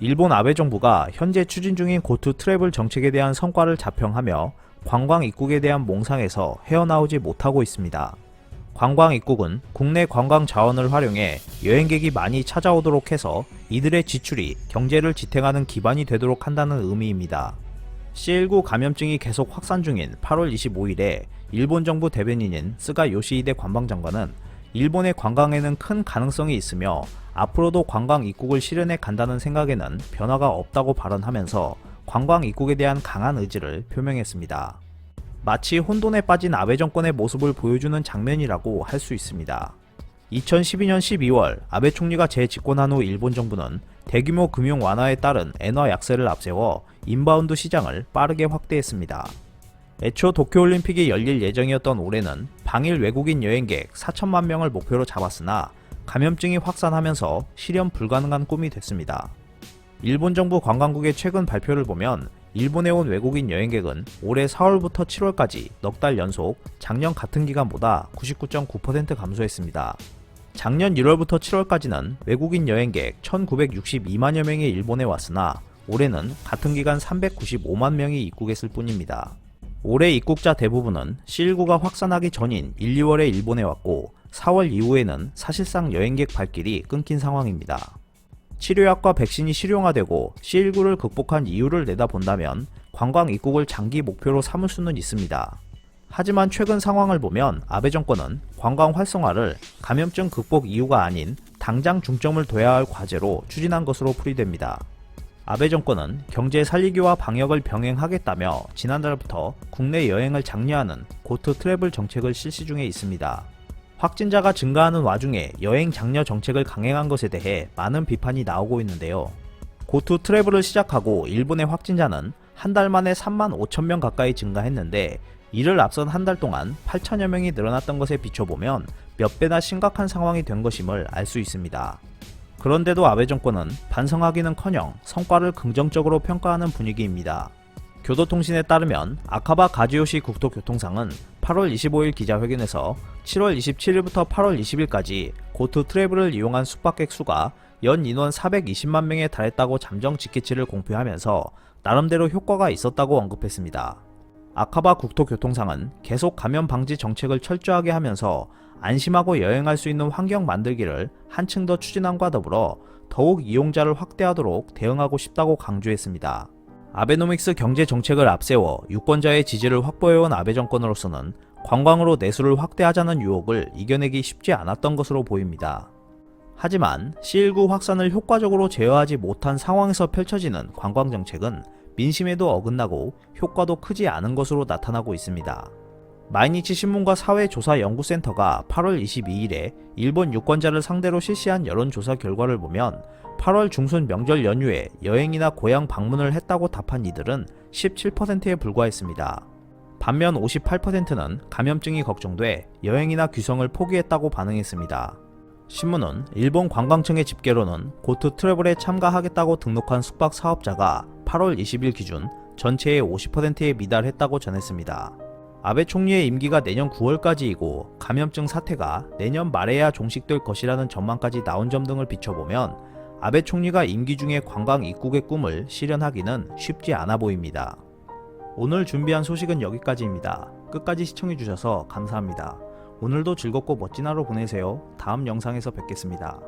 일본 아베 정부가 현재 추진 중인 고투 트래블 정책에 대한 성과를 자평하며 관광 입국에 대한 몽상에서 헤어나오지 못하고 있습니다. 관광 입국은 국내 관광 자원을 활용해 여행객이 많이 찾아오도록 해서 이들의 지출이 경제를 지탱하는 기반이 되도록 한다는 의미입니다. C19 감염증이 계속 확산 중인 8월 25일에 일본 정부 대변인인 스가 요시히데 관방장관은 일본의 관광에는 큰 가능성이 있으며 앞으로도 관광 입국을 실현해 간다는 생각에는 변화가 없다고 발언하면서 관광 입국에 대한 강한 의지를 표명했습니다. 마치 혼돈에 빠진 아베 정권의 모습을 보여주는 장면이라고 할 수 있습니다. 2012년 12월 아베 총리가 재집권한 후 일본 정부는 대규모 금융 완화에 따른 엔화 약세를 앞세워 인바운드 시장을 빠르게 확대했습니다. 애초 도쿄올림픽이 열릴 예정이었던 올해는 방일 외국인 여행객 4천만 명을 목표로 잡았으나 감염증이 확산하면서 실현 불가능한 꿈이 됐습니다. 일본 정부 관광국의 최근 발표를 보면 일본에 온 외국인 여행객은 올해 4월부터 7월까지 넉 달 연속 작년 같은 기간보다 99.9% 감소했습니다. 작년 1월부터 7월까지는 외국인 여행객 1962만여 명이 일본에 왔으나 올해는 같은 기간 395만 명이 입국했을 뿐입니다. 올해 입국자 대부분은 C19가 확산하기 전인 1, 2월에 일본에 왔고 4월 이후에는 사실상 여행객 발길이 끊긴 상황입니다. 치료약과 백신이 실용화되고 C19를 극복한 이유를 내다본다면 관광 입국을 장기 목표로 삼을 수는 있습니다. 하지만 최근 상황을 보면 아베 정권은 관광 활성화를 감염증 극복 이유가 아닌 당장 중점을 둬야 할 과제로 추진한 것으로 풀이됩니다. 아베 정권은 경제 살리기와 방역을 병행하겠다며 지난달부터 국내 여행을 장려하는 고투 트래블 정책을 실시 중에 있습니다. 확진자가 증가하는 와중에 여행 장려 정책을 강행한 것에 대해 많은 비판이 나오고 있는데요. 고투 트래블을 시작하고 일본의 확진자는 한 달 만에 3만 5천 명 가까이 증가했는데 이를 앞선 한 달 동안 8천여 명이 늘어났던 것에 비춰보면 몇 배나 심각한 상황이 된 것임을 알 수 있습니다. 그런데도 아베 정권은 반성하기는커녕 성과를 긍정적으로 평가하는 분위기입니다. 교도통신에 따르면 아카바 가지요시 국토교통상은 8월 25일 기자회견에서 7월 27일부터 8월 20일까지 고투 트래블을 이용한 숙박객 수가 연 인원 420만 명에 달했다고 잠정 직계치를 공표하면서 나름대로 효과가 있었다고 언급했습니다. 아카바 국토교통상은 계속 감염 방지 정책을 철저하게 하면서 안심하고 여행할 수 있는 환경 만들기를 한층 더 추진함과 더불어 더욱 이용자를 확대하도록 대응하고 싶다고 강조했습니다. 아베노믹스 경제 정책을 앞세워 유권자의 지지를 확보해온 아베 정권으로서는 관광으로 내수를 확대하자는 유혹을 이겨내기 쉽지 않았던 것으로 보입니다. 하지만 C19 확산을 효과적으로 제어하지 못한 상황에서 펼쳐지는 관광 정책은 민심에도 어긋나고 효과도 크지 않은 것으로 나타나고 있습니다. 마이니치 신문과 사회조사연구센터가 8월 22일에 일본 유권자를 상대로 실시한 여론조사 결과를 보면 8월 중순 명절 연휴에 여행이나 고향 방문을 했다고 답한 이들은 17%에 불과했습니다. 반면 58%는 감염증이 걱정돼 여행이나 귀성을 포기했다고 반응했습니다. 신문은 일본 관광청의 집계로는 고투 트래블에 참가하겠다고 등록한 숙박 사업자가 8월 20일 기준 전체의 50%에 미달했다고 전했습니다. 아베 총리의 임기가 내년 9월까지이고 감염증 사태가 내년 말에야 종식될 것이라는 전망까지 나온 점 등을 비춰보면 아베 총리가 임기 중에 관광 입국의 꿈을 실현하기는 쉽지 않아 보입니다. 오늘 준비한 소식은 여기까지입니다. 끝까지 시청해주셔서 감사합니다. 오늘도 즐겁고 멋진 하루 보내세요. 다음 영상에서 뵙겠습니다.